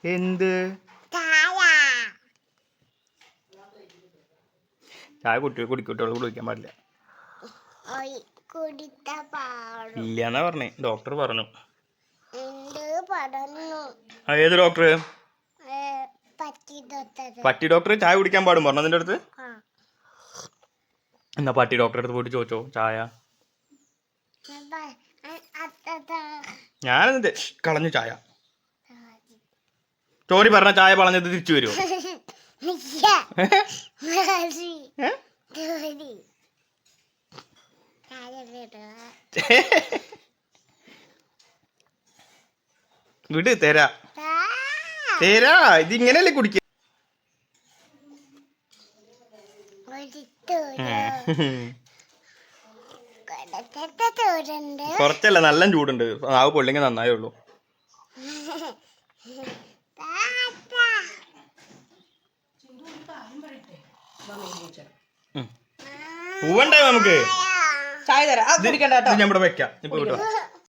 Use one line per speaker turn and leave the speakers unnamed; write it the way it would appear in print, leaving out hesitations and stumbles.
എന്ത് ചായ കുടിക്കുട്ടികൾ കുടിക്കാൻ പാടില്ല ഇല്ലാന്നാ പറഞ്ഞേ ഡോക്ടർ പറഞ്ഞു. ഏത് ഡോക്ടർ? പട്ടി ഡോക്ടർ ചായ കുടിക്കാൻ പാടും പറഞ്ഞു നിന്റെ അടുത്ത്. എന്നാ പട്ടി ഡോക്ടറെ അടുത്ത് പോയിട്ട് ചോദിച്ചോ ചായ. ഞാനെന്ത് കളഞ്ഞു ചായ. ചോറി പറഞ്ഞ ചായ പറഞ്ഞത് തിരിച്ചു വരുമോ? വിട് തരാ തരാ. ഇതിങ്ങനെയല്ലേ കുടിക്ക. കുറച്ചല്ല നല്ല ചൂടുണ്ട്. നാവ് പൊള്ളിങ്ങ നന്നായേ ഉള്ളൂ. പൂവണ്ടേ നമുക്ക് ചായ തരാം. ഞാൻ ഇവിടെ വെക്കാം. ഇപ്പൊ കിട്ടോ.